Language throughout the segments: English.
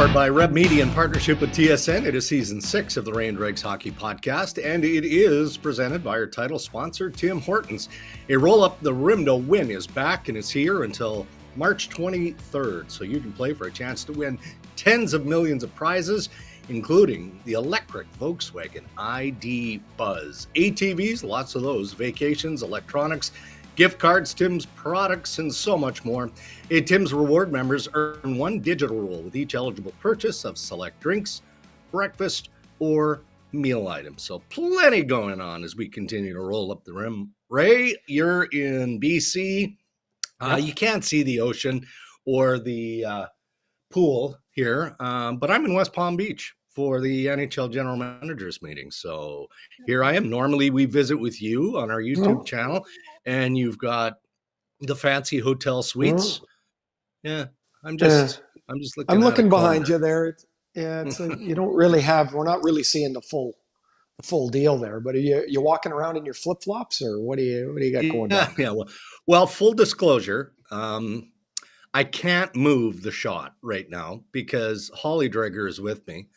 Powered by Rev Media in partnership with TSN, it is season 6 of the Ray and Dregs Hockey Podcast, and it is presented by our title sponsor, Tim Hortons. A Roll Up the Rim to Win is back, and it's here until March 23rd, so you can play for a chance to win tens of millions of prizes, including the electric Volkswagen ID Buzz. ATVs, lots of those, vacations, electronics, gift cards, Tim's products, and so much more. Tim's Reward members earn one digital roll with each eligible purchase of select drinks, breakfast, or meal items. So plenty going on as we continue to roll up the rim. Ray, you're in BC. Yep. You can't see the ocean or the pool here, but I'm in West Palm Beach for the NHL General Managers meeting. So here I am. Normally we visit with you on our YouTube channel, and you've got the fancy hotel suites. Yeah, I'm just looking. I'm looking behind you there. It's you don't really have. We're not really seeing the full deal there. But are you walking around in your flip flops, or what do you got going on? Yeah. Well, full disclosure. I can't move the shot right now because Holly Dreger is with me.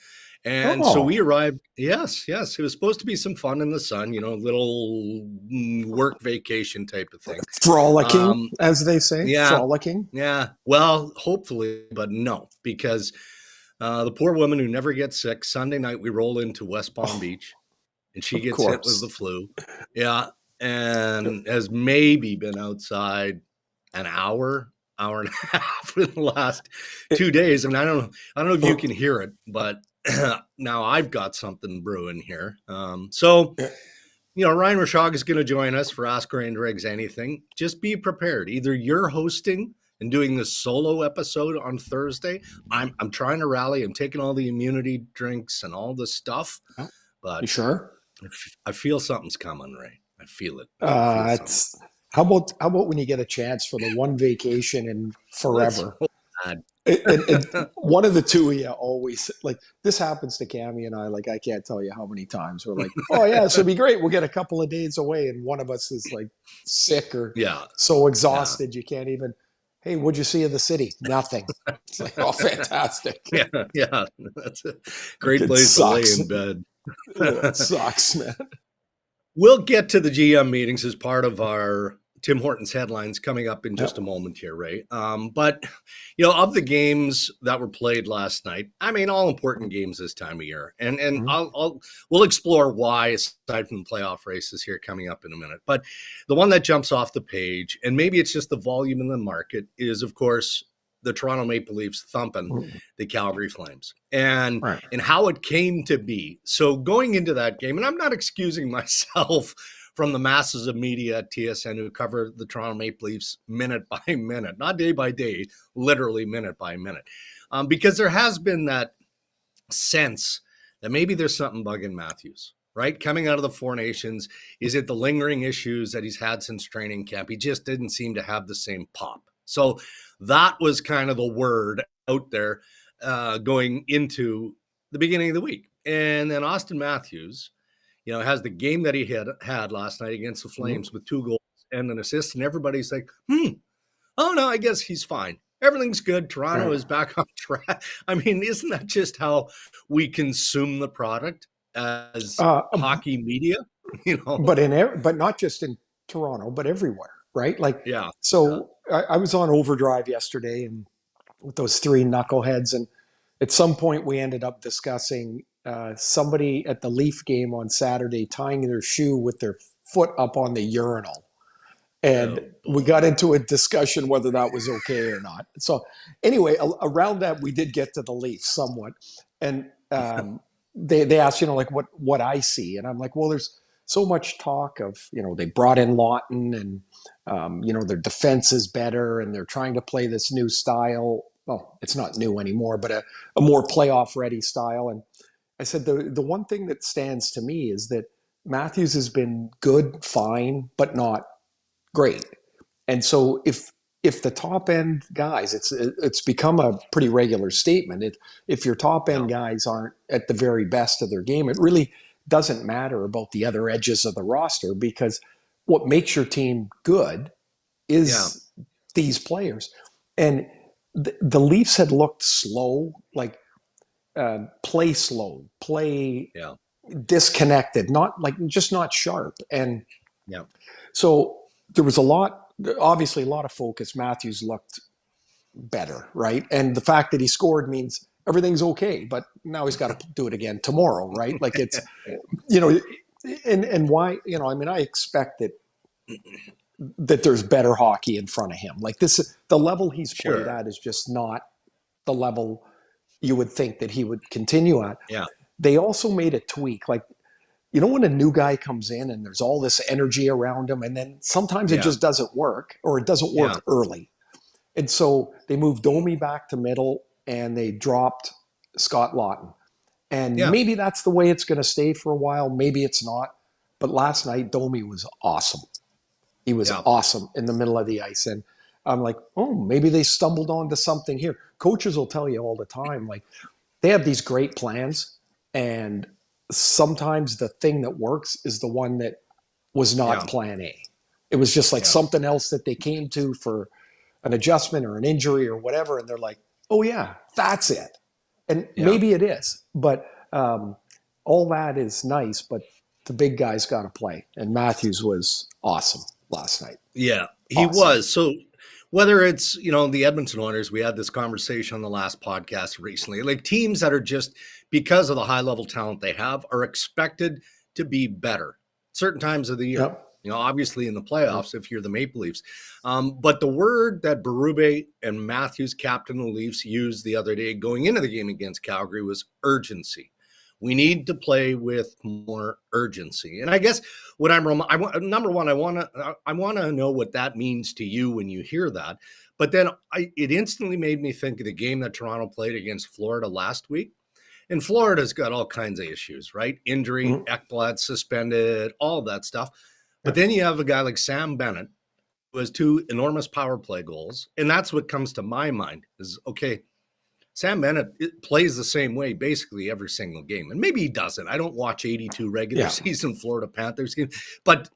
And so we arrived. Yes. It was supposed to be some fun in the sun, little work vacation type of thing. Frolicking, as they say. Yeah. Frolicking. Yeah. Well, hopefully, but no, because the poor woman who never gets sick, Sunday night we roll into West Palm Beach and she gets hit with the flu. Yeah. And has maybe been outside an hour and a half in the last 2 days. And I don't know if you can hear it, but now I've got something brewing here. Ryan Rashog is going to join us for Ask Ray and Dregs Anything. Just be prepared. Either you're hosting and doing this solo episode on Thursday. I'm trying to rally. I'm taking all the immunity drinks and all this stuff. But you sure? I feel something's coming, Ray. I feel it. How about when you get a chance for the one vacation in forever? And one of the two of you always, like, this happens to Cammie and I, like, I can't tell you how many times we're like, oh yeah, this would be great, we'll get a couple of days away, and one of us is like sick or so exhausted you can't even, hey, what'd you see of the city? Nothing. It's like, oh, fantastic. Yeah, that's a great place to lay in bed. It sucks, man. We'll get to the GM meetings as part of our Tim Hortons headlines coming up in just a moment here, Ray. But, of the games that were played last night, I mean, all important games this time of year. And we'll explore why, aside from the playoff races here coming up in a minute. But the one that jumps off the page, and maybe it's just the volume in the market, is, of course, the Toronto Maple Leafs thumping the Calgary Flames and how it came to be. So going into that game, and I'm not excusing myself from the masses of media at TSN who cover the Toronto Maple Leafs minute by minute, not day by day, literally minute by minute. Because there has been that sense that maybe there's something bugging Matthews, right? Coming out of the Four Nations, is it the lingering issues that he's had since training camp? He just didn't seem to have the same pop. So that was kind of the word out there going into the beginning of the week. And then Auston Matthews, has the game that he had last night against the Flames with 2 goals and an assist, and everybody's like, oh no, I guess he's fine. Everything's good. Toronto is back on track. I mean, isn't that just how we consume the product as hockey media? But not just in Toronto, but everywhere, right? Like, I was on overdrive yesterday and with those 3 knuckleheads, and at some point we ended up discussing somebody at the Leaf game on Saturday tying their shoe with their foot up on the urinal. And we got into a discussion whether that was okay or not. So anyway, around that, we did get to the Leafs somewhat. And they asked, what I see. And I'm like, well, there's so much talk of, they brought in Lawton and, their defense is better and they're trying to play this new style. Well, it's not new anymore, but a more playoff ready style. And I said, the one thing that stands to me is that Matthews has been good, fine, but not great. And so if the top end guys, it's become a pretty regular statement. If your top end guys aren't at the very best of their game, it really doesn't matter about the other edges of the roster, because what makes your team good is these players. And the Leafs had looked slow. Like, play slow, play disconnected, just not sharp. And so there was obviously a lot of focus. Matthews looked better, right? And the fact that he scored means everything's okay, but now he's got to do it again tomorrow, right? Like it's, and why, I expect that there's better hockey in front of him. Like the level he's played at is just not the level you would think that he would continue at. Yeah. They also made a tweak. Like, when a new guy comes in and there's all this energy around him, and then sometimes it just doesn't work, or it doesn't work early. And so they moved Domi back to middle and they dropped Scott Laughton. And maybe that's the way it's going to stay for a while. Maybe it's not. But last night, Domi was awesome. He was awesome in the middle of the ice. And I'm like, oh, maybe they stumbled onto something here. Coaches will tell you all the time, like, they have these great plans, and sometimes the thing that works is the one that was not plan A. It was just like something else that they came to for an adjustment or an injury or whatever, and they're like, oh yeah, that's it. And maybe it is, but all that is nice, but the big guy's got to play. And Matthews was awesome last night. Yeah, he was. So whether it's, the Edmonton Oilers, we had this conversation on the last podcast recently, like teams that are just, because of the high level talent they have, are expected to be better certain times of the year. Yep. Obviously in the playoffs, if you're the Maple Leafs. But the word that Berube and Matthews, captain of the Leafs, used the other day going into the game against Calgary was urgency. We need to play with more urgency. And I guess what number one, I want to know what that means to you when you hear that. But then it instantly made me think of the game that Toronto played against Florida last week. And Florida's got all kinds of issues, right? Injury, Ekblad suspended, all of that stuff. But then you have a guy like Sam Bennett, who has 2 enormous power play goals. And that's what comes to my mind is, okay, Sam Bennett plays the same way basically every single game. And maybe he doesn't. I don't watch 82 regular season Florida Panthers games. But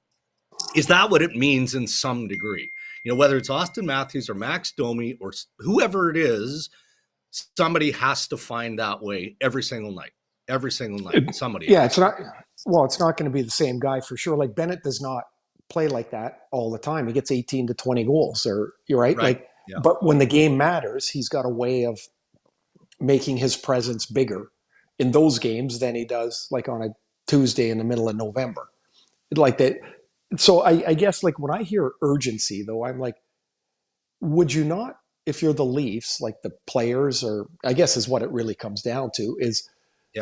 is that what it means in some degree? Whether it's Auston Matthews or Max Domi or whoever it is, somebody has to find that way every single night. Every single night, somebody. Yeah, it's not going to be the same guy for sure. Like, Bennett does not play like that all the time. He gets 18 to 20 goals, or you're right. Like, but when the game matters, he's got a way of making his presence bigger in those games than he does like on a Tuesday in the middle of November. Like that. So I guess like when I hear urgency, though, I'm like, would you not, if you're the Leafs, like the players, or I guess is what it really comes down to, is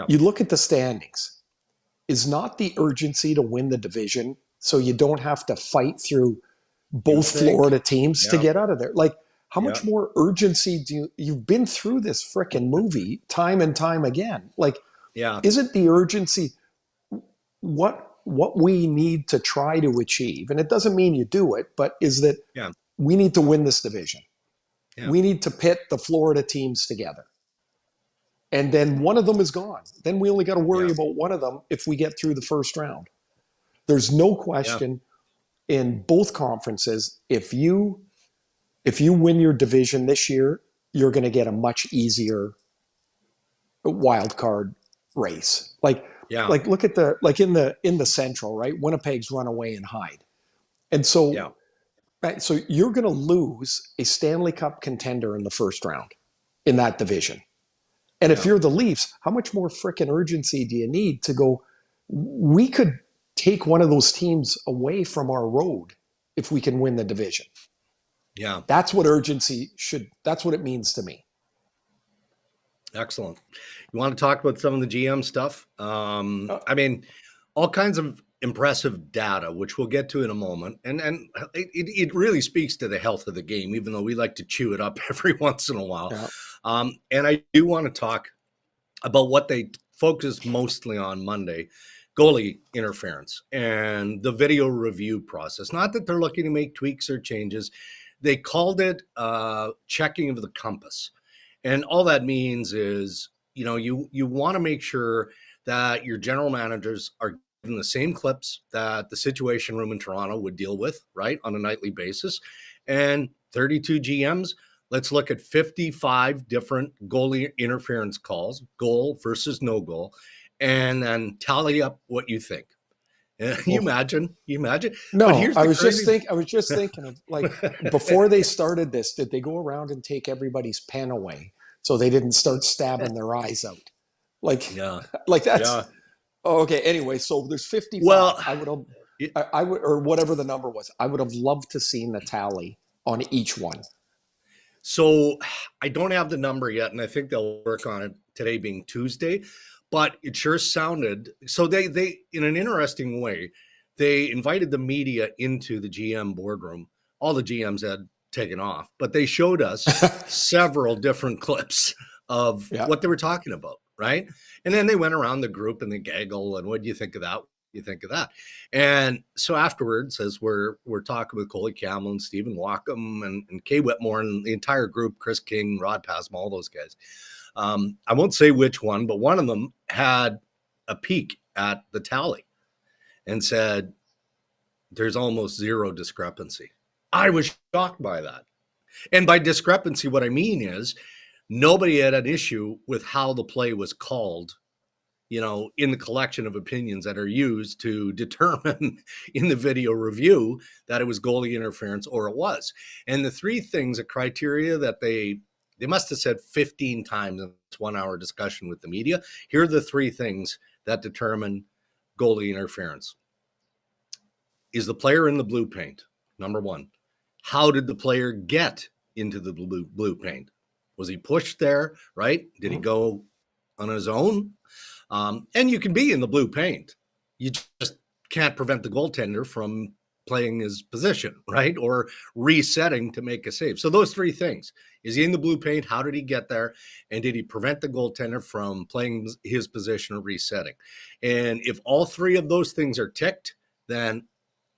you look at the standings. Is not the urgency to win the division so you don't have to fight through both Florida teams to get out of there? Like, how much more urgency you've been through this frickin' movie time and time again? Like, isn't the urgency what we need to try to achieve? And it doesn't mean you do it, but is that we need to win this division. Yeah. We need to pit the Florida teams together. And then one of them is gone. Then we only got to worry about one of them if we get through the first round. There's no question in both conferences, if you win your division this year, you're going to get a much easier wild card race. Like look at in the Central, right? Winnipeg's run away and hide. And so so you're going to lose a Stanley Cup contender in the first round in that division. And if you're the Leafs, how much more frickin' urgency do you need to go, we could take one of those teams away from our road if we can win the division. Yeah. That's what that's what it means to me. Excellent. You want to talk about some of the GM stuff? I mean, all kinds of impressive data, which we'll get to in a moment. And it really speaks to the health of the game, even though we like to chew it up every once in a while. Yeah. And I do want to talk about what they focused mostly on Monday, goalie interference and the video review process. Not that they're looking to make tweaks or changes. They called it checking of the compass. And all that means is, you want to make sure that your general managers are given the same clips that the Situation Room in Toronto would deal with, right, on a nightly basis. And 32 GMs, let's look at 55 different goalie interference calls, goal versus no goal, and then tally up what you think. You imagine? No, But here's I the was just crazy. thinking of, like, before they started this, did they go around and take everybody's pen away so they didn't start stabbing their eyes out? Like, Yeah. like that's Yeah. okay. Anyway, so there's 55. Well, I would, or whatever the number was. I would have loved to seen the tally on each one. so I don't have the number yet, and I think they'll work on it today being Tuesday, but it sure sounded so they in an interesting way, they invited the media into the GM boardroom. All the GMs had taken off, but they showed us several different clips of Yeah. what they were talking about, right? And then they went around the group and they gaggle, and what do you think of that? You think of that? And so afterwards, as we're talking with Coley Campbell and Stephen Walkham and Kay Whitmore and the entire group, Chris King, Rod Pasma, all those guys. I won't say which one, but one of them had a peek at the tally and said, there's almost zero discrepancy. I was shocked by that. And by discrepancy, what I mean is nobody had an issue with how the play was called, in the collection of opinions that are used to determine in the video review that it was goalie interference or it was. And the three things, a criteria that they must have said 15 times in this 1 hour discussion with the media. Here are the three things that determine goalie interference. Is the player in the blue paint? Number one. How did the player get into the blue paint? Was he pushed there, right? Did he go on his own? And you can be in the blue paint. You just can't prevent the goaltender from playing his position, right? Or resetting to make a save. So those three things. Is he in the blue paint? How did he get there? And did he prevent the goaltender from playing his position or resetting? And if all three of those things are ticked, then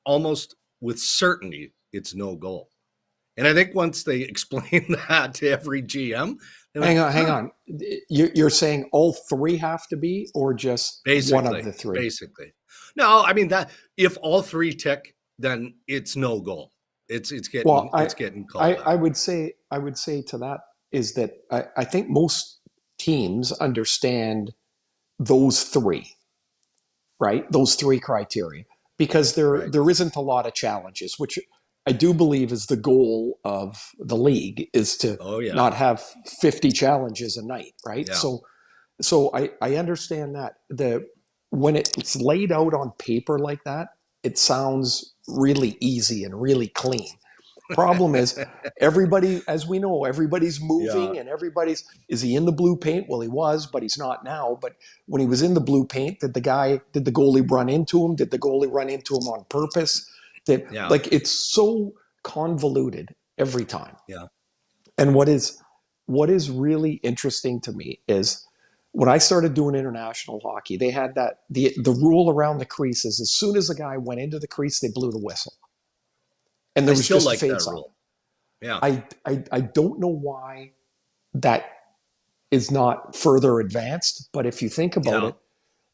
almost with certainty, it's no goal. And I think once they explain that to every GM, hang on. You're saying all three have to be, or just one of the three? Basically. No, I mean that if all three tick, then it's no goal. It's getting called back. I would say to that is that I think most teams understand those three, right? Those three criteria, because there isn't a lot of challenges, which I do believe is the goal of the league, is to not have 50 challenges a night, right? Yeah. So I understand that. When it's laid out on paper like that, it sounds really easy and really clean. Problem is, everybody, as we know, everybody's moving and is he in the blue paint? Well, he was, but he's not now. But when he was in the blue paint, did the goalie run into him? Did the goalie run into him on purpose? Like, it's so convoluted every time. Yeah. And what is really interesting to me is when I started doing international hockey, they had the rule around the crease is as soon as a guy went into the crease, they blew the whistle. And there was just a face off. Yeah. I don't know why that is not further advanced, but if you think about it,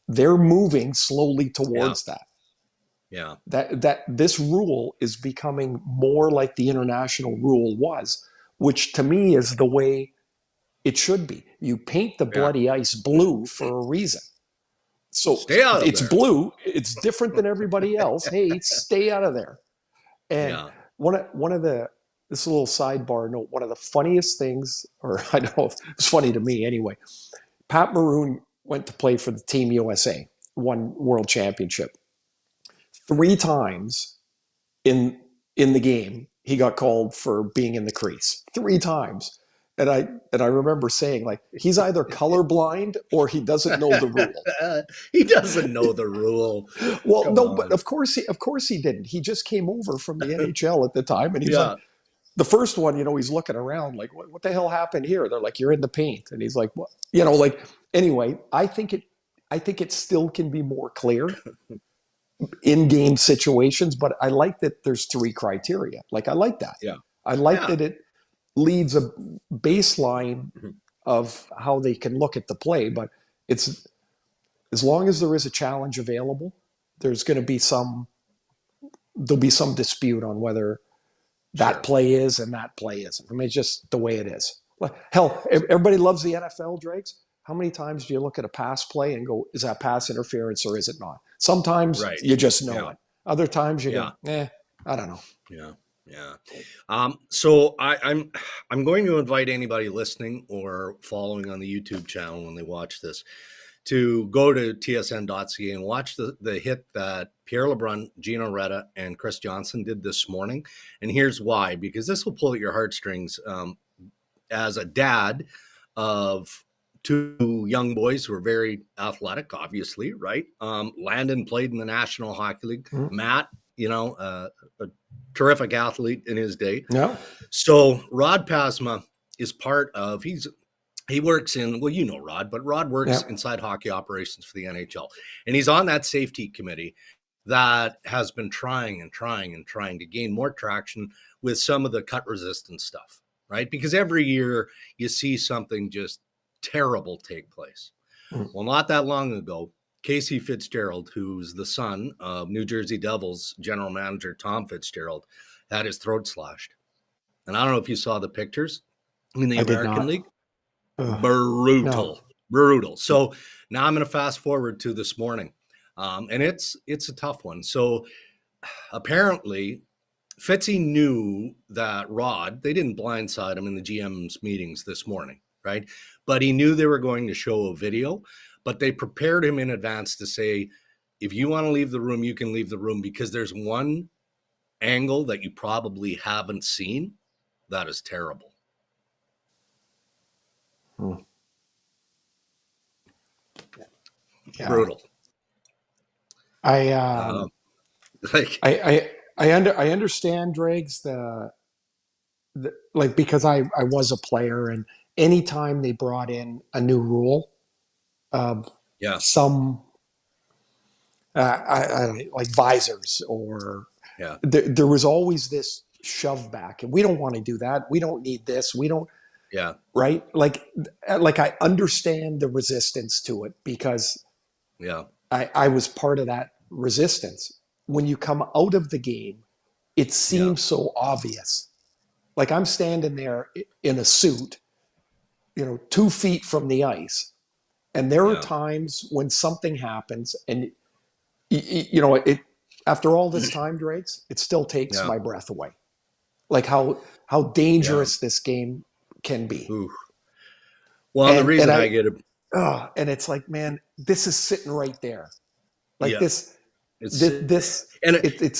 they're moving slowly towards that. Yeah. That this rule is becoming more like the international rule was, which to me is the way it should be. You paint the bloody ice blue for a reason. So stay out of it's there. Blue. It's different than everybody else. Hey, stay out of there. And one of this little sidebar note, one of the funniest things, or I don't know if it's funny to me anyway, Pat Maroon went to play for the Team USA, won World Championship. 3 times in the game, he got called for being in the crease. 3 times. And I remember saying, like, he's either colorblind or he doesn't know the rule. He doesn't know the rule. Well, come on. But of course he didn't. He just came over from the NHL at the time, and he's like, the first one, he's looking around like, what the hell happened here? They're like, you're in the paint, and he's like, what? Anyway, I think it still can be more clear in game situations, but I like that there's 3 criteria. Like, I like that. Yeah, I like that it leads a baseline of how they can look at the play, but it's as long as there is a challenge available, there'll be some dispute on whether that play is and that play isn't. I mean, it's just the way it is. Hell, everybody loves the NFL, Dregs. How many times do you look at a pass play and go, is that pass interference or is it not? Sometimes you just know it. Other times you go, I don't know. So I'm going to invite anybody listening or following on the YouTube channel when they watch this to go to tsn.ca and watch the hit that Pierre LeBrun, Gino Reda, and Chris Johnson did this morning. And here's why, because this will pull at your heartstrings. As a dad of two young boys who are very athletic, obviously, right? Landon played in the National Hockey League. Mm-hmm. Matt, a terrific athlete in his day. Yeah. So Rod Pasma is part of, he works in, well, Rod, but Rod works inside hockey operations for the NHL. And he's on that safety committee that has been trying to gain more traction with some of the cut resistant stuff. Right? Because every year you see something just terrible take place. Mm. Well, not that long ago, Casey Fitzgerald, who's the son of New Jersey Devils general manager Tom Fitzgerald, had his throat slashed. And I don't know if you saw the pictures in the American League. Brutal. So now I'm going to fast forward to this morning. And it's a tough one. So apparently Fitzy knew that Rod, they didn't blindside him in the GM's meetings this morning, right? But he knew they were going to show a video, but they prepared him in advance to say, if you want to leave the room, you can leave the room, because there's one angle that you probably haven't seen that is terrible. Yeah. Brutal. I understand, Dregs, because I was a player, and anytime they brought in a new rule of some like visors or there was always this shove back, and we don't want to do that. We don't need this. We don't. Yeah. Right. Like I understand the resistance to it, because I was part of that resistance. When you come out of the game, it seems so obvious. Like I'm standing there in a suit, 2 feet from the ice. And there are times when something happens and, it after all this time, Dregs, it still takes my breath away. Like how dangerous this game can be. Ooh. Well, the reason I get it. And it's like, man, this is sitting right there. Like this. It's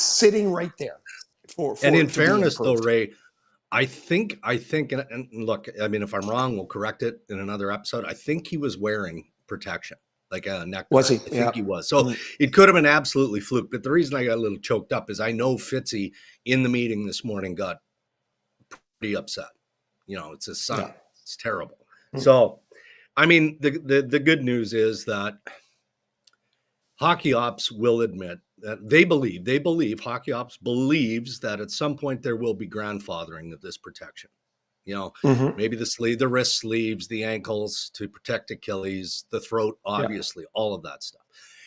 sitting right there. And in fairness, though, Ray, I think, and look, I mean, if I'm wrong, we'll correct it in another episode. I think he was wearing protection, like a neck. Was he? I think he was. So it could have been absolutely fluke. But the reason I got a little choked up is I know Fitzy in the meeting this morning got pretty upset. It's his son. Yeah. It's terrible. Mm-hmm. So, I mean, the good news is that Hockey Ops will admit that they believe Hockey Ops believes that at some point there will be grandfathering of this protection. Maybe the sleeve, the wrist sleeves, the ankles to protect Achilles, the throat, obviously, all of that stuff.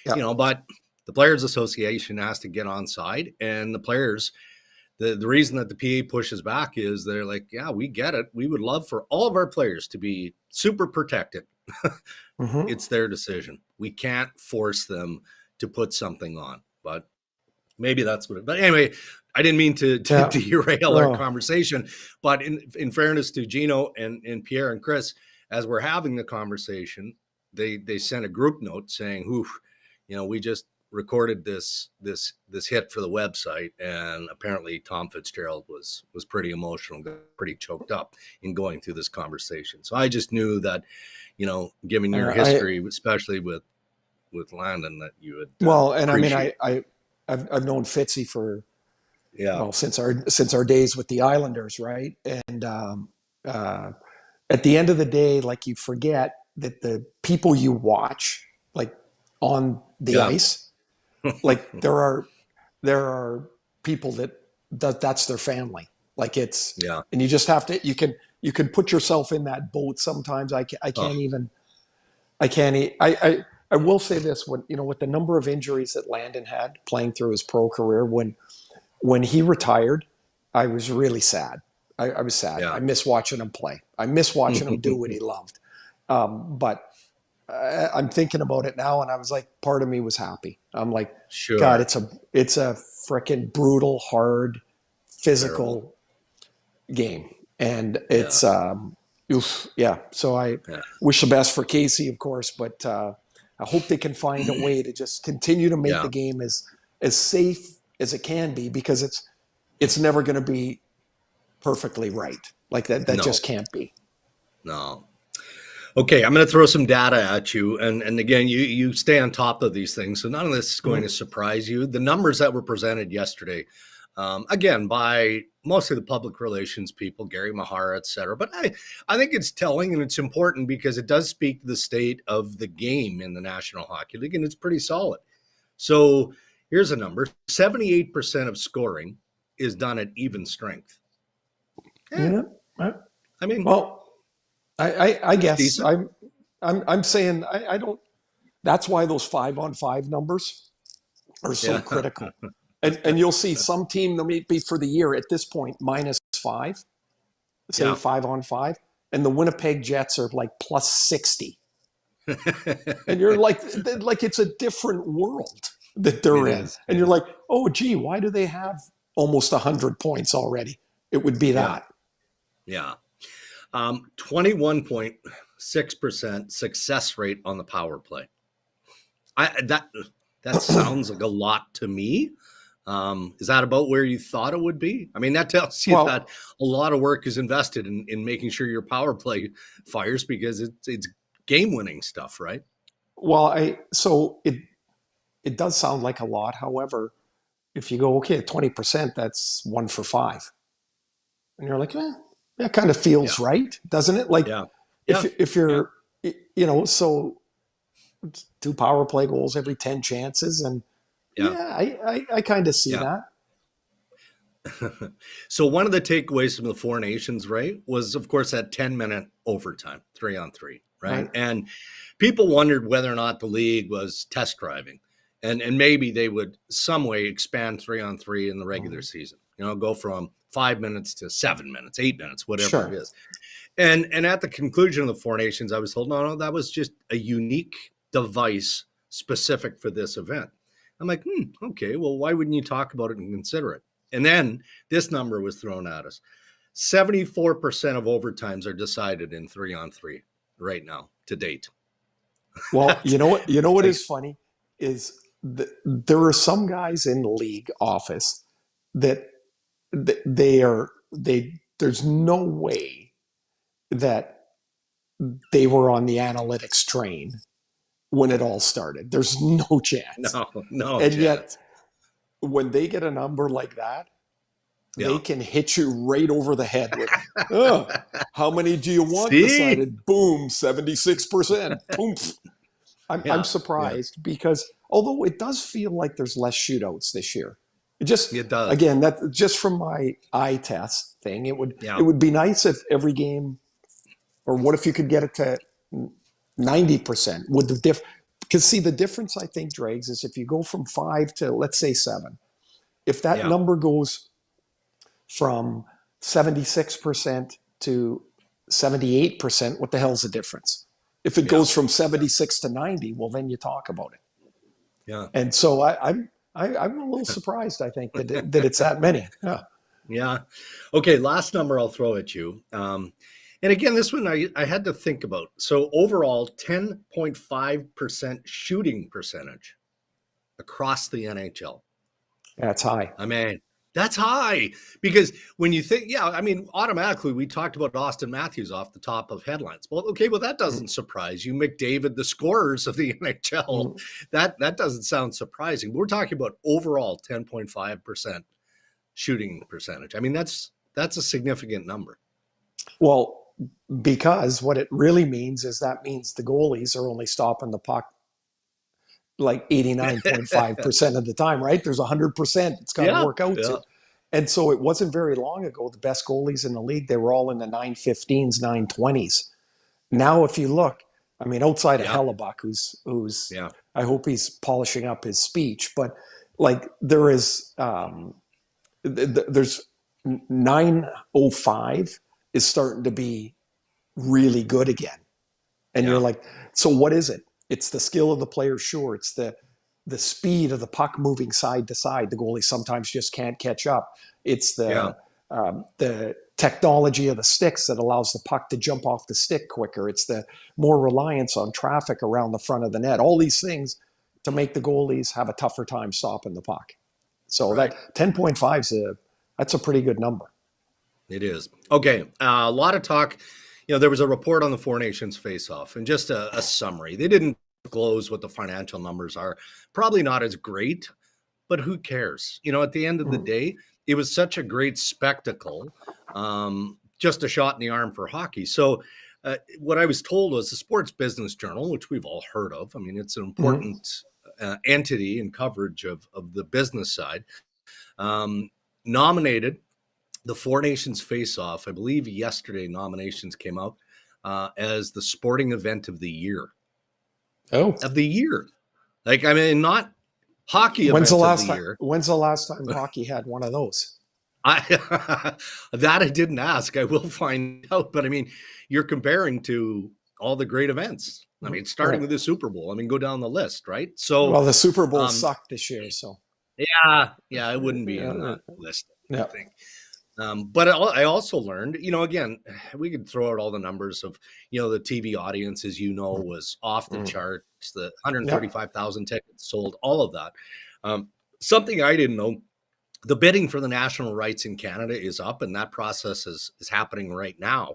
Yeah. But the Players Association has to get on side, and the players, the reason that the PA pushes back is they're like, yeah, we get it. We would love for all of our players to be super protected. It's their decision. We can't force them to put something on, but maybe that's what but anyway, I didn't mean to derail our conversation, but in fairness to Gino and Pierre and Chris, as we're having the conversation, they sent a group note saying, we just recorded this hit for the website, and apparently Tom Fitzgerald was pretty emotional, pretty choked up in going through this conversation. So I just knew that, given your history, especially with Landon, that you would and I mean I've known Fitzy for since our days with the Islanders, right? And at the end of the day, like, you forget that the people you watch, like on the ice, like there are people that's their family. Like it's and you just have to you can put yourself in that boat sometimes. I will say this, with the number of injuries that Landon had playing through his pro career, when he retired, I was really sad. I was sad. I miss watching him play. I miss watching him do what he loved. But I'm thinking about it now, and I was like, part of me was happy. I'm like, sure. God, it's a freaking brutal, hard, physical game, and it's oof, yeah. So I wish the best for Casey, of course, but I hope they can find a way to just continue to make the game as safe as it can be, because it's never going to be perfectly right. Like that just can't be. No. Okay, I'm going to throw some data at you, and again, you stay on top of these things, so none of this is going to surprise you. The numbers that were presented yesterday, again, by mostly the public relations people, Gary Mahara, et cetera, but I think it's telling and it's important because it does speak to the state of the game in the National Hockey League, and it's pretty solid. So here's a number: 78% of scoring is done at even strength. Yeah. I mean, well, I guess decent. I'm saying I don't. That's why those 5-on-5 numbers are so critical. And you'll see some team that may be for the year at this point -5, say 5-on-5, and the Winnipeg Jets are like +60, and you're like it's a different world that they're in, and you're like, oh gee, why do they have almost 100 points already? It would be that. 21.6% success rate on the power play. That sounds like a lot to me. Is that about where you thought it would be? I mean, that tells you that a lot of work is invested in making sure your power play fires, because it's game-winning stuff, right? Well, so it does sound like a lot. However, if you go, okay, at 20%, that's 1 for 5. And you're like, that kind of feels right, doesn't it? Like, if you're, so 2 power play goals every 10 chances. And I kind of see that. So one of the takeaways from the Four Nations, right, was, of course, that 10-minute overtime, 3-on-3, right? And people wondered whether or not the league was test driving. And maybe they would some way expand 3-on-3 in the regular season, go from 5 minutes to 7 minutes, 8 minutes, whatever it is. And at the conclusion of the Four Nations, I was told, no, that was just a unique device specific for this event. I'm like, okay, well, why wouldn't you talk about it and consider it? And then this number was thrown at us. 74% of overtimes are decided in 3-on-3 right now to date. Well, you know what is funny is there are some guys in the league office that there's no way that they were on the analytics train when it all started. There's no chance. No and chance. Yet, when they get a number like that, they can hit you right over the head with, how many do you want decided? Boom, 76%. Boom. I'm surprised because although it does feel like there's less shootouts this year, it does. Again, that just from my eye test thing, it would be nice if every game, or what if you could get it to 90%? Would because see the difference, I think, Dregs, is if you go from 5 to let's say 7, if that number goes from 76% to 78%, what the hell's the difference? If it goes from 76 to 90, well, then you talk about it. Yeah. And so I'm a little surprised, I think, that it's that many. Yeah. Okay, last number I'll throw at you. And again, this one I had to think about. So overall, 10.5% shooting percentage across the NHL. That's high. I mean, that's high because when you think, automatically we talked about Auston Matthews off the top of headlines. Well, okay, that doesn't surprise you. McDavid, the scorers of the NHL, that doesn't sound surprising. But we're talking about overall 10.5% shooting percentage. I mean, that's a significant number. Well, because what it really means is that means the goalies are only stopping the puck like 89.5% of the time, right? There's 100%. It's got to work out to. And so it wasn't very long ago, the best goalies in the league, they were all in the 915s, 920s. Now, if you look, I mean, outside of Hellebuck, who's I hope he's polishing up his speech, but like there is, there's 905 is starting to be really good again. And you're like, so what is it? It's the skill of the player, sure. It's the speed of the puck moving side to side. The goalie sometimes just can't catch up. It's the technology of the sticks that allows the puck to jump off the stick quicker. It's the more reliance on traffic around the front of the net. All these things to make the goalies have a tougher time stopping the puck. So that 10.5 that's a pretty good number. It is. Okay, a lot of talk. There was a report on the Four Nations face-off, and just a summary. They didn't disclose what the financial numbers are. Probably not as great, but who cares? At the end of the day, it was such a great spectacle, just a shot in the arm for hockey. So what I was told was the Sports Business Journal, which we've all heard of. I mean, it's an important entity in coverage of the business side, nominated the Four Nations face-off. I believe yesterday nominations came out as the sporting event of the year. Of the year. Not hockey event of the year. When's the last time hockey had one of those? That I didn't ask. I will find out. But you're comparing to all the great events. Starting with the Super Bowl. Go down the list, right? So, well, the Super Bowl sucked this year, so yeah, it wouldn't be in that list, I think. But I also learned, again, we could throw out all the numbers of, the TV audience, as was off the charts, the 135,000 tickets sold, all of that. Something I didn't know, the bidding for the national rights in Canada is up, and that process is happening right now.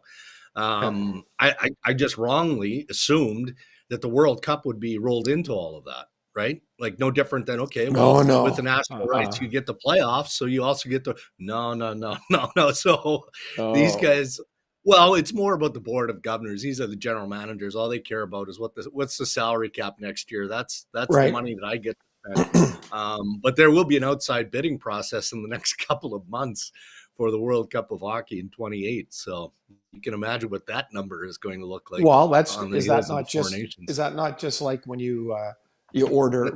I just wrongly assumed that the World Cup would be rolled into all of that. Right? No different than, with the national rights, you get the playoffs. So you also get no. So these guys, it's more about the board of governors. These are the general managers. All they care about is what's the salary cap next year. That's the money that I get to spend. But there will be an outside bidding process in the next couple of months for the World Cup of Hockey in 2028. So you can imagine what that number is going to look like. Well, is that not just like when you order,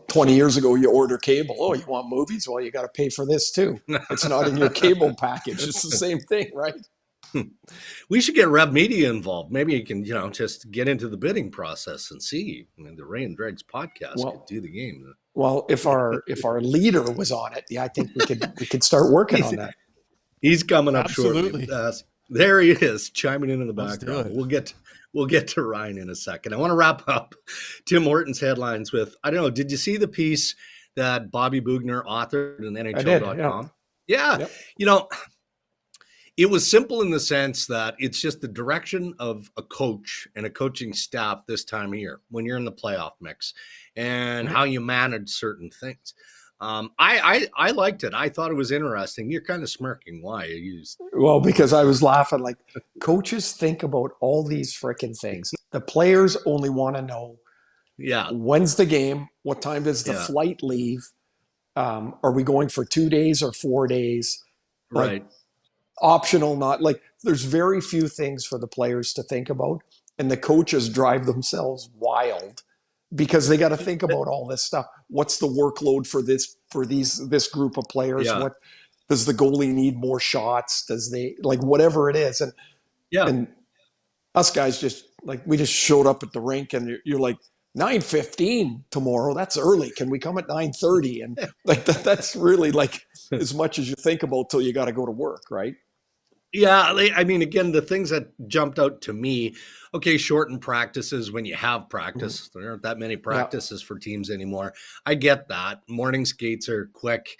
20 years ago, you order cable. Oh, you want movies? Well, you got to pay for this too. It's not in your cable package. It's the same thing, right? We should get Rev Media involved. Maybe you can, just get into the bidding process and see. The Ray and Dregs podcast could do the game. Well, if our leader was on it, I think we could start working on that. He's coming up shortly. There he is, chiming in the background. We'll get to Ryan in a second. I want to wrap up Tim Hortons headlines with, I don't know, did you see the piece that Bobby Boughner authored in NHL.com? Yeah. Yep. It was simple in the sense that it's just the direction of a coach and a coaching staff this time of year when you're in the playoff mix and how you manage certain things. I liked it. I thought it was interesting. You're kind of smirking. Why? Well, because I was laughing. Coaches think about all these freaking things. The players only want to know, when's the game? What time does the flight leave? Are we going for 2 days or 4 days? Right. Optional, not there's very few things for the players to think about, and the coaches drive themselves wild because they got to think about all this stuff. What's the workload for this group of players? What does the goalie need more shots? Does they whatever it is? And us guys just we just showed up at the rink, and you're like 9:15 tomorrow. That's early. Can we come at 9:30? And that's really as much as you think about till you got to go to work, right? Yeah, again, the things that jumped out to me, shortened practices when you have practice. There aren't that many practices for teams anymore. I get that. Morning skates are quick.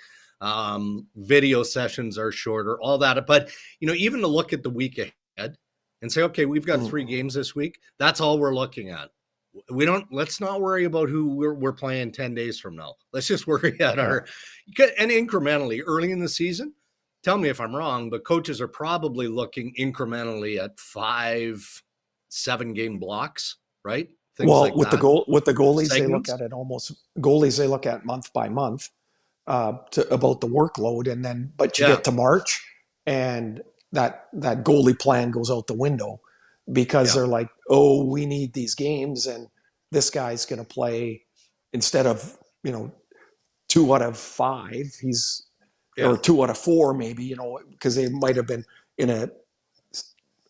Video sessions are shorter, all that. But, even to look at the week ahead and say, okay, we've got 3 games this week. That's all we're looking at. Let's not worry about who we're playing 10 days from now. Let's just worry at and incrementally early in the season. Tell me if I'm wrong, but coaches are probably looking incrementally at 5-7 game blocks, right? Things with the goalies, they look at it they look at month by month about the workload, and then but you get to March and that goalie plan goes out the window because they're like, oh, we need these games, and this guy's going to play instead of 2 out of 5. He's or 2 out of 4, maybe, because they might have been in a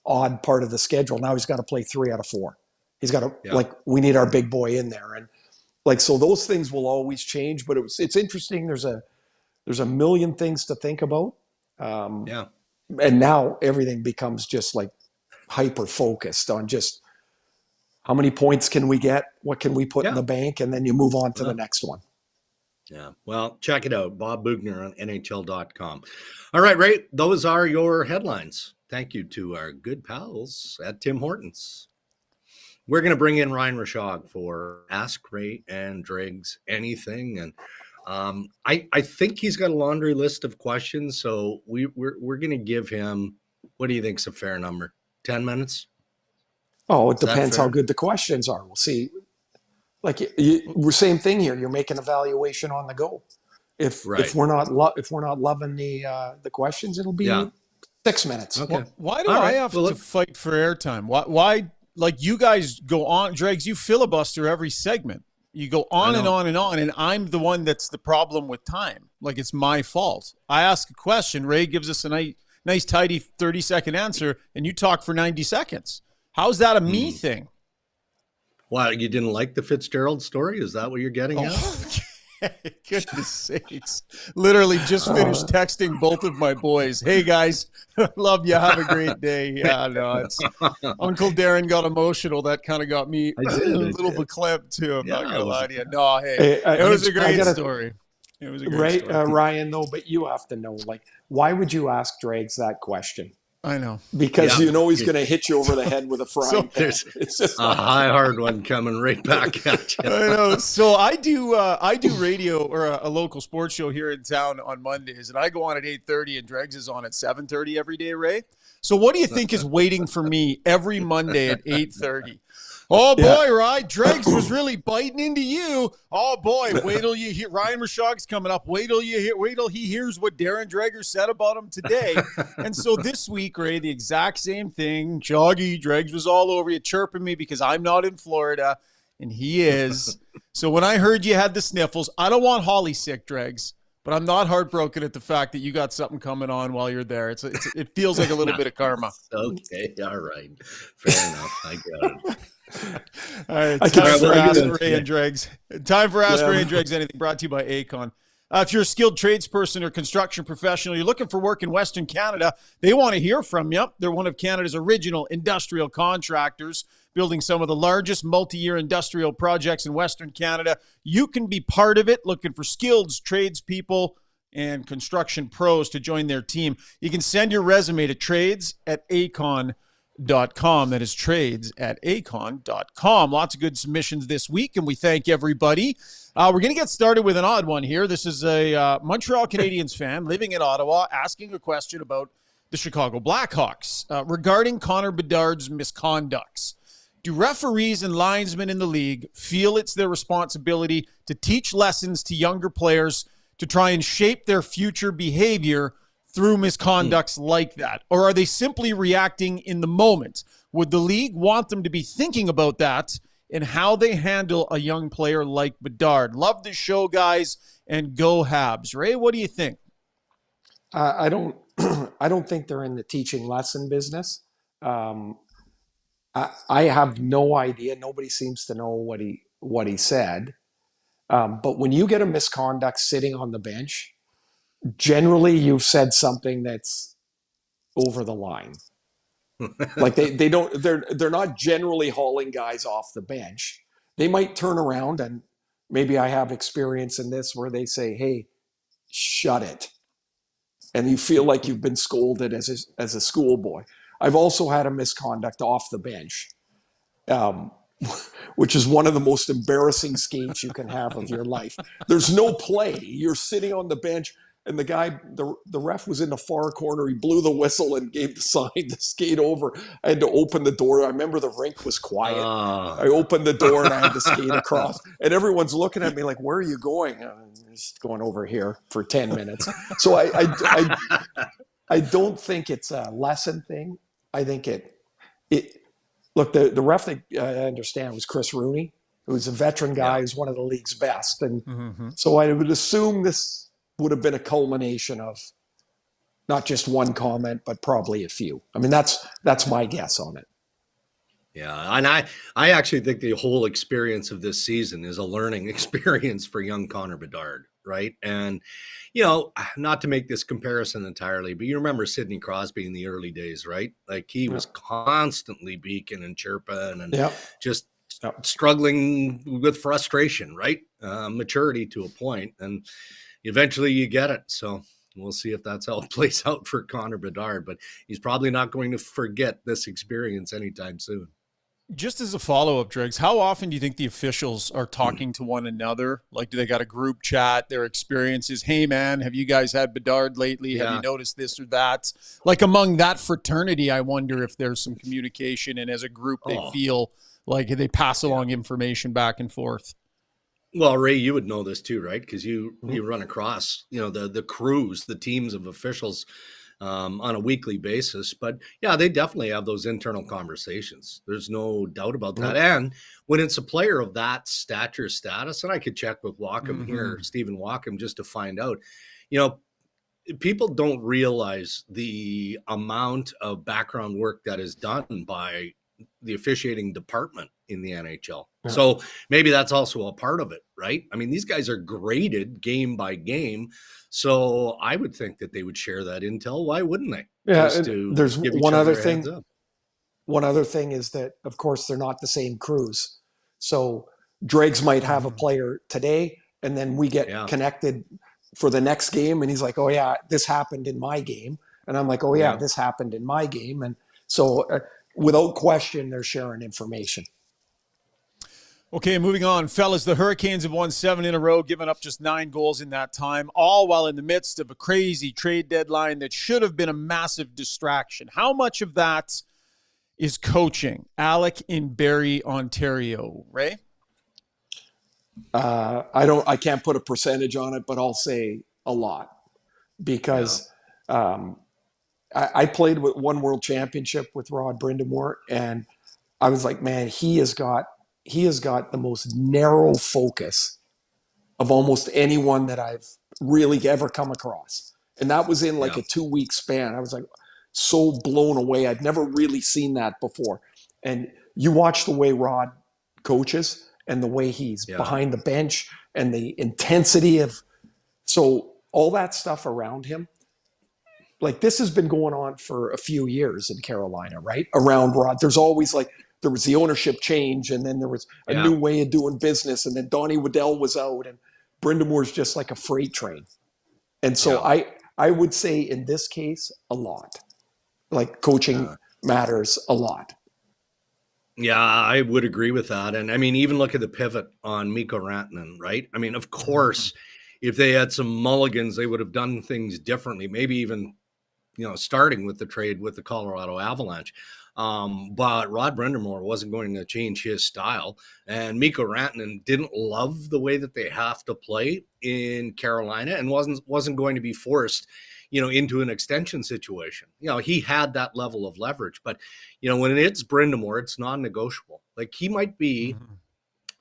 odd part of the schedule. Now he's got to play 3 out of 4. He's got to we need our big boy in there, and so those things will always change. But it's interesting. There's a million things to think about. And now everything becomes just like hyper focused on just how many points can we get, what can we put in the bank, and then you move on to the next one. Yeah. Well, check it out. Bob Boughner on NHL.com. All right, Ray, those are your headlines. Thank you to our good pals at Tim Hortons. We're going to bring in Ryan Rishaug for Ask Ray and Dregs Anything. And I think he's got a laundry list of questions. So we're going to give him, what do you think is a fair number? 10 minutes? Oh, it depends how good the questions are. We'll see. Like same thing here. You're making an evaluation on the go. If we're not loving the questions, it'll be 6 minutes. Okay. Why do I have to fight for airtime? Why? Like, you guys go on, Dregs. You filibuster every segment. You go on and on and on, and I'm the one that's the problem with time. Like, it's my fault. I ask a question, Ray gives us a nice tidy 30-second answer, and you talk for 90 seconds. How's that a me thing? Wow, you didn't like the Fitzgerald story? Is that what you're getting at? Goodness sakes. Literally just finished texting both of my boys. Hey, guys, love you. Have a great day. Yeah, no, it's Uncle Darren got emotional. That kind of got me a little verklempt, too. I'm not going to lie to you. No, hey, it was a great story. It was a great story. Ryan, though, but you have to know, like, why would you ask Dregs that question? I know. Because you know he's going to hit you over the head with a frying pan. It's just a high, hard one coming right back at you. I know. So I do radio or a local sports show here in town on Mondays, and I go on at 8:30, and Dregs is on at 7:30 every day, Ray. So what do you think is waiting for me every Monday at 8:30? Oh, boy, right? Dregs was really biting into you. Oh, boy, wait till you hear Ryan Rishaug's coming up. Wait till he hears what Darren Dreger said about him today. And so this week, Ray, the exact same thing. Joggy, Dregs was all over you, chirping me because I'm not in Florida, and he is. So when I heard you had the sniffles, I don't want Holly sick, Dregs, but I'm not heartbroken at the fact that you got something coming on while you're there. It feels like a little bit of karma. Okay, all right. Fair enough. I got it. All right, time for Ask Ray and Dregs. Time for Ask Ray and Dregs Anything, brought to you by Acon. If you're a skilled tradesperson or construction professional, you're looking for work in Western Canada, they want to hear from you. They're one of Canada's original industrial contractors, building some of the largest multi-year industrial projects in Western Canada. You can be part of it, looking for skilled tradespeople and construction pros to join their team. You can send your resume to trades@acon.com. That is trades@acon.com. Lots of good submissions this week, and we thank everybody. We're going to get started with an odd one here. This is a Montreal Canadiens fan living in Ottawa asking a question about the Chicago Blackhawks regarding Connor Bedard's misconducts. Do referees and linesmen in the league feel it's their responsibility to teach lessons to younger players to try and shape their future behavior through misconducts like that? Or are they simply reacting in the moment? Would the league want them to be thinking about that and how they handle a young player like Bedard? Love the show, guys, and go Habs. Ray, what do you think? I don't think they're in the teaching lesson business. I have no idea. Nobody seems to know what he said. But when you get a misconduct sitting on the bench, generally you've said something that's over the line. Like they're not generally hauling guys off the bench. They might turn around, and maybe I have experience in this where they say, "Hey, shut it." And you feel like you've been scolded as a schoolboy. I've also had a misconduct off the bench, which is one of the most embarrassing skates you can have of your life. There's no play. You're sitting on the bench, and the guy, the ref was in the far corner. He blew the whistle and gave the sign to skate over. I had to open the door. I remember the rink was quiet. I opened the door and I had to skate across. And everyone's looking at me like, "Where are you going?" I'm just going over here for 10 minutes. So I don't think it's a lesson thing. I think look, the ref that I understand was Chris Rooney, who's a veteran guy, who's one of the league's best. And so I would assume this would have been a culmination of not just one comment, but probably a few. I mean, that's my guess on it. Yeah, and I actually think the whole experience of this season is a learning experience for young Connor Bedard, right? And, not to make this comparison entirely, but you remember Sidney Crosby in the early days, right? Like he was constantly beaking and chirping and just struggling with frustration, right? Maturity to a point, and eventually you get it. So we'll see if that's how it plays out for Connor Bedard, but he's probably not going to forget this experience anytime soon. Just as a follow-up, Dregs, how often do you think the officials are talking to one another? Like, do they got a group chat, their experiences? Hey, man, have you guys had Bedard lately? Yeah. Have you noticed this or that? Like, among that fraternity, I wonder if there's some communication, and as a group, they feel like they pass along information back and forth. Well, Ray, you would know this too, right? Because you run across, the crews, the teams of officials on a weekly basis. But yeah, they definitely have those internal conversations. There's no doubt about that. And when it's a player of that stature, status, and I could check with Wacom here, Stephen Wacom, just to find out, people don't realize the amount of background work that is done by the officiating department in the NHL. Yeah. So maybe that's also a part of it, right? I mean, these guys are graded game by game. So I would think that they would share that intel. Why wouldn't they? Yeah. There's one other thing. One other thing is that, of course, they're not the same crews. So Dregs might have a player today, and then we get connected for the next game. And he's like, oh yeah, this happened in my game. And I'm like, oh yeah, this happened in my game. And so without question, they're sharing information. Okay, moving on. Fellas, the Hurricanes have won 7 in a row, giving up just 9 goals in that time, all while in the midst of a crazy trade deadline that should have been a massive distraction. How much of that is coaching? Alec in Barrie, Ontario. Ray? I can't put a percentage on it, but I'll say a lot. Because I played with one world championship with Rod Brindamore, and I was like, man, he has got the most narrow focus of almost anyone that I've really ever come across. And that was in like a 2-week span. I was like so blown away. I'd never really seen that before. And you watch the way Rod coaches and the way he's behind the bench and the intensity of, so all that stuff around him. Like this has been going on for a few years in Carolina, right? Around Rod. There's always like, there was the ownership change, and then there was a new way of doing business, and then Donnie Waddell was out, and Brindamore's just like a freight train. And so I would say in this case, a lot. Like coaching matters a lot. Yeah, I would agree with that. And I mean, even look at the pivot on Mikko Rantanen, right? I mean, of course, if they had some mulligans, they would have done things differently, maybe even, starting with the trade with the Colorado Avalanche. But Rod Brindamore wasn't going to change his style, and Mikko Rantanen didn't love the way that they have to play in Carolina, and wasn't going to be forced, into an extension situation. He had that level of leverage, but when it's Brindamore, it's non-negotiable. Like he might be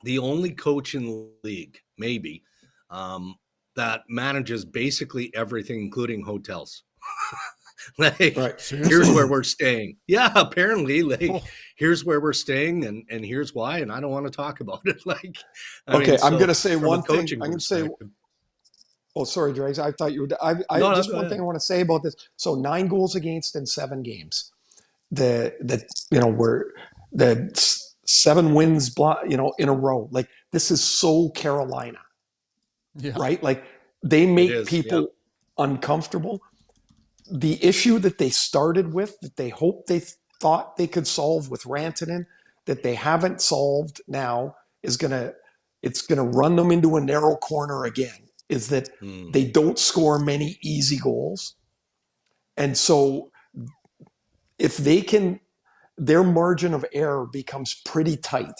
the only coach in the league, maybe, that manages basically everything, including hotels. Here's where we're staying. Yeah, apparently, here's where we're staying, and here's why, and I don't want to talk about it. I'm going to say one thing. I'm going to say, oh, sorry, Dregs. I thought you were. Just one thing I want to say about this. So 9 goals against in 7 games. We're the 7 wins, in a row. Like this is so Carolina, right? Like they make people uncomfortable. The issue that they started with, that they thought they could solve with Rantanen, that they haven't solved now, it's gonna run them into a narrow corner again. Is that they don't score many easy goals, and so if they can, their margin of error becomes pretty tight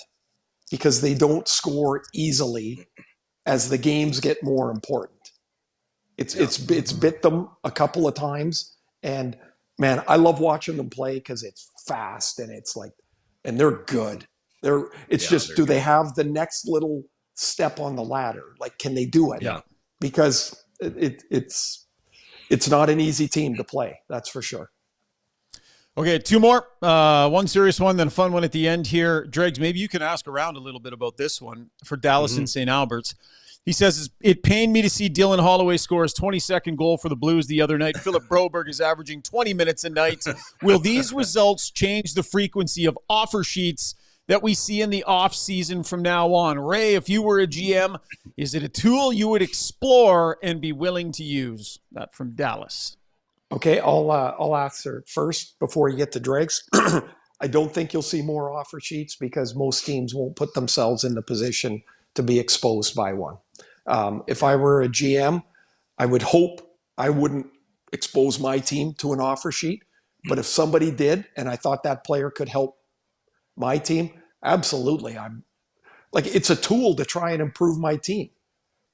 because they don't score easily as the games get more important. It's bit them a couple of times, and man, I love watching them play because it's fast and it's like, and they're good. Do they have the next little step on the ladder? Like, can they do it? Yeah. Because it's not an easy team to play. That's for sure. Okay, two more. One serious one, then a fun one at the end here. Dregs, maybe you can ask around a little bit about this one for Dallas and St. Albert's. He says, it pained me to see Dylan Holloway score his 22nd goal for the Blues the other night. Philip Broberg is averaging 20 minutes a night. Will these results change the frequency of offer sheets that we see in the offseason from now on? Ray, if you were a GM, is it a tool you would explore and be willing to use? That from Dallas. Okay, I'll answer first before you get to Dregs. I don't think you'll see more offer sheets because most teams won't put themselves in the position to be exposed by one. If I were a GM, I would hope I wouldn't expose my team to an offer sheet. But if somebody did, and I thought that player could help my team, absolutely. I'm like, it's a tool to try and improve my team.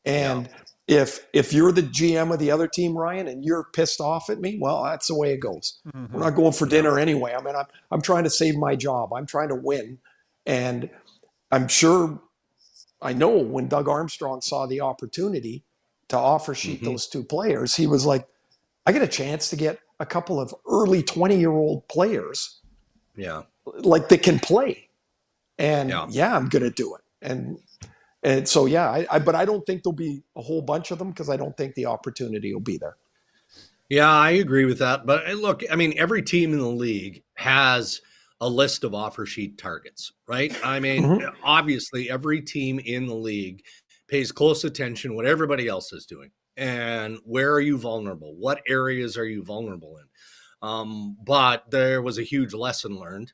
And if you're the GM of the other team, Ryan, and you're pissed off at me, well, that's the way it goes. We're not going for dinner anyway. I mean, I'm trying to save my job. I'm trying to win. And I'm sure, I know when Doug Armstrong saw the opportunity to offer sheet those two players, he was like, I get a chance to get a couple of early 20-year-old players like that can play. And I'm going to do it. And so, but I don't think there'll be a whole bunch of them because I don't think the opportunity will be there. Yeah, I agree with that. But look, I mean, every team in the league has a list of offer sheet targets, right? I mean, obviously every team in the league pays close attention what everybody else is doing. And where are you vulnerable? What areas are you vulnerable in? But there was a huge lesson learned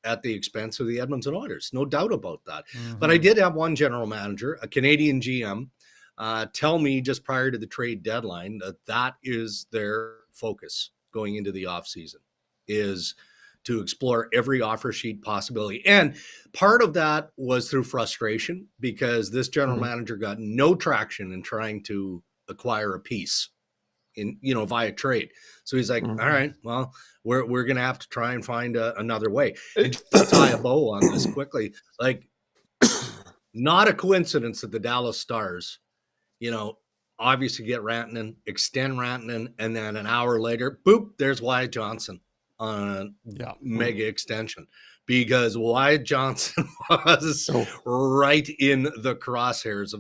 at the expense of the Edmonton Oilers. No doubt about that. But I did have one general manager, a Canadian GM, tell me just prior to the trade deadline that is their focus going into the offseason, is to explore every offer sheet possibility. And part of that was through frustration because this general manager got no traction in trying to acquire a piece in, via trade. So he's like, all right, well, we're going to have to try and find another way. And just to tie a bow on this quickly, like, not a coincidence that the Dallas Stars, obviously get Rantanen, extend Rantanen, and then an hour later, boop, there's Wyatt Johnson on a mega extension, because Wyatt Johnson was right in the crosshairs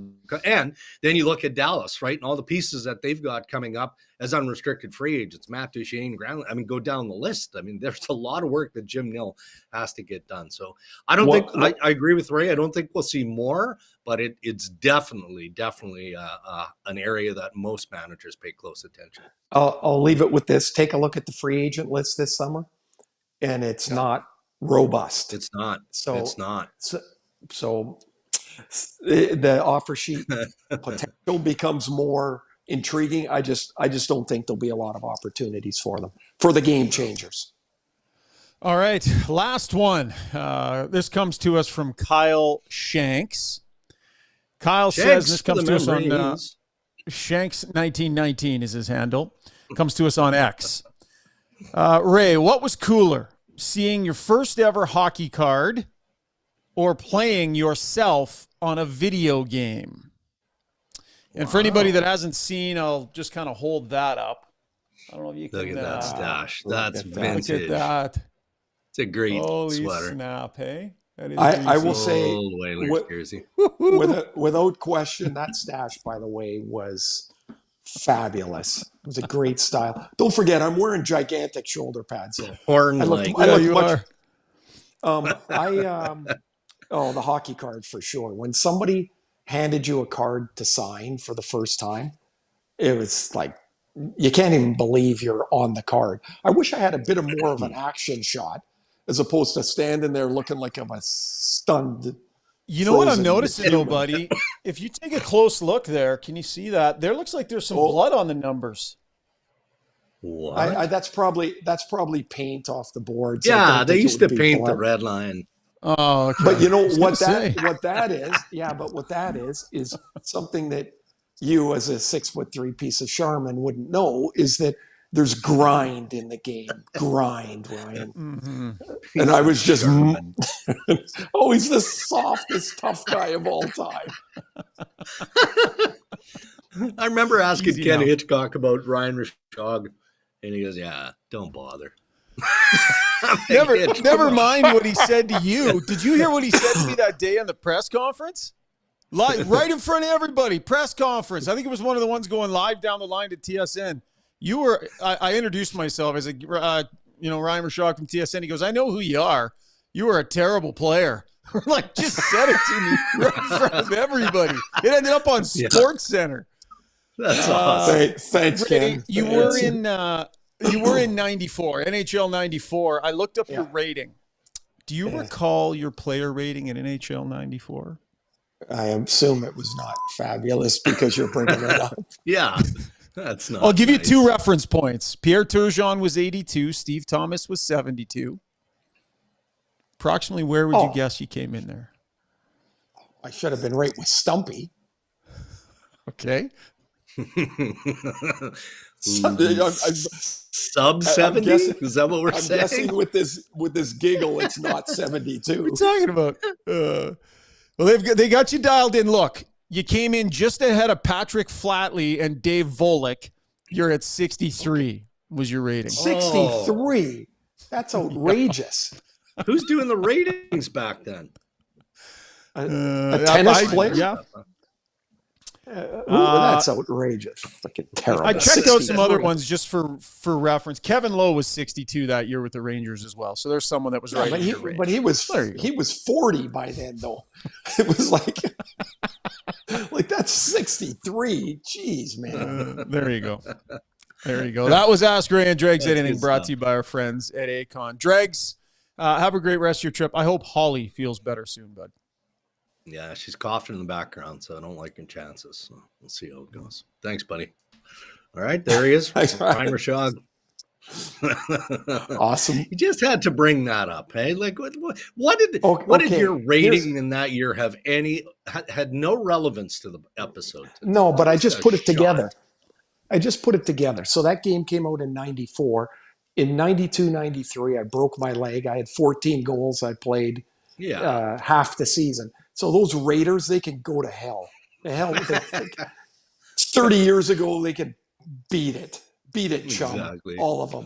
and then you look at Dallas, right? And all the pieces that they've got coming up as unrestricted free agents, Matt Duchene, Granlund. I mean, go down the list. I mean, there's a lot of work that Jim Nill has to get done. So I don't think I agree with Ray. I don't think we'll see more, but it's definitely an area that most managers pay close attention. I'll leave it with this. Take a look at the free agent list this summer, and it's not robust. It's not. So it's not. So the offer sheet potential becomes more intriguing. I just don't think there'll be a lot of opportunities for them, for the game changers. All right, last one. This comes to us from Kyle Shanks. Kyle says, this comes to us on Shanks 1919 is his handle. Comes to us on X. Ray, what was cooler, seeing your first ever hockey card or playing yourself on a video game? And for anybody that hasn't seen, I'll just kind of hold that up. I don't know if you can. Look at that stash. That's vintage. Look at that. It's a great Holy sweater. Snap, hey? I will say, jersey. without question, that stash, by the way, was fabulous. It was a great style. Don't forget, I'm wearing gigantic shoulder pads. So Horn-like. The hockey card for sure. When somebody handed you a card to sign for the first time, it was like, you can't even believe you're on the card. I wish I had a bit of more of an action shot as opposed to standing there looking like I'm a stunned. You know what I'm noticing though, buddy? If you take a close look there, can you see that? There looks like there's some blood on the numbers. What? That's probably paint off the boards. Yeah, they used to paint the red line. Oh, okay. But you know what that is? Yeah, but what that is something that you as a 6'3" piece of Charmin wouldn't know, is that there's grind in the game. Grind, Ryan. And I was just always the softest, tough guy of all time. I remember asking Easy Ken now. Hitchcock about Ryan Rishaug, and he goes, "Yeah, don't bother." Never mind what he said to you. Did you hear what he said to me that day on the press conference? Right in front of everybody, press conference. I think it was one of the ones going live down the line to TSN. I introduced myself as Ryan Rishaug from TSN. He goes, "I know who you are. You are a terrible player." Like, just said it to me right in front of everybody. It ended up on Sports Center. That's awesome. Thanks, Ken. You were in 94, NHL 94. I looked up your rating. Do you recall your player rating in NHL 94? I assume it was not fabulous because you're bringing it up. Yeah, that's not. I'll give you 2 reference points. Pierre Turgeon was 82. Steve Thomas was 72. Approximately where would you guess you came in there? I should have been right with Stumpy. Okay. Sub 70? Is that what we're saying? I'm guessing with this giggle, it's not 72. What are you talking about? Well, they got you dialed in. Look, you came in just ahead of Patrick Flatley and Dave Volek. You're at 63 was your rating. 63? That's outrageous. Who's doing the ratings back then? A tennis player? Yeah. That's outrageous. Fucking terrible. I checked out some other ones just for reference. Kevin Lowe was 62 that year with the Rangers as well. So there's someone that was right. But he was 40 by then, though. It was like that's 63. Jeez, man. There you go. That was Ask Ray and Dregs Anything, brought to you by our friends at Acon. Dregs, have a great rest of your trip. I hope Holly feels better soon, bud. Yeah, she's coughing in the background, so I don't like her chances. So we'll see how it goes. Thanks, buddy. All right, there he is. Ryan Rishaug. Awesome. You just had to bring that up, hey? Like, what did your rating in that year have had no relevance to the episode? No, but I just put it together. So that game came out in 94. In 92, 93, I broke my leg. I had 14 goals. I played half the season. So those Raiders, they can go to hell. 30 years ago, they could beat it. Beat it, chum. Exactly. All of them.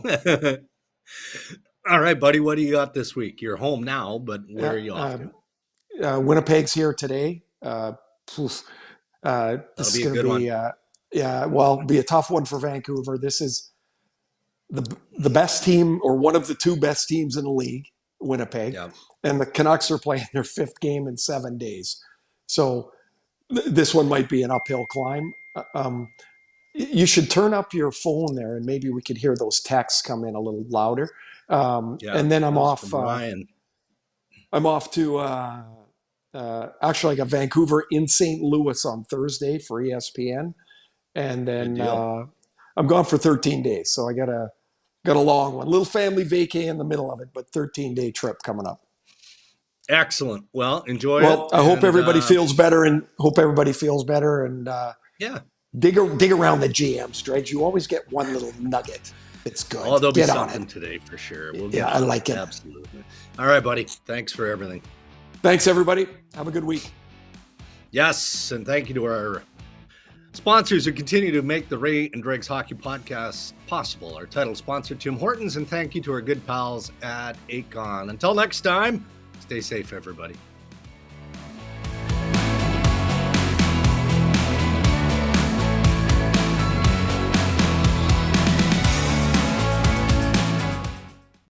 All right, buddy. What do you got this week? You're home now, but where are you off to? Winnipeg's here today. This is going to be it'll be a tough one for Vancouver. This is the best team, or one of the 2 best teams in the league, Winnipeg. Yeah. And the Canucks are playing their 5th game in 7 days. So this one might be an uphill climb. You should turn up your phone there, and maybe we could hear those texts come in a little louder. And then I'm off. I'm off to actually, I got Vancouver in St. Louis on Thursday for ESPN, and then I'm gone for 13 days. So I got a long one, little family vacay in the middle of it, but 13-day trip coming up. Excellent. Well, enjoy it. Well, I hope everybody feels better, and dig around the GMs, Dregs. You always get one little nugget. It's good. Oh, there'll be something today for sure. I like it. Absolutely. All right, buddy. Thanks for everything. Thanks, everybody. Have a good week. Yes, and thank you to our sponsors who continue to make the Ray and Dregs Hockey Podcast possible. Our title sponsor, Tim Hortons, and thank you to our good pals at Acon. Until next time, stay safe, everybody.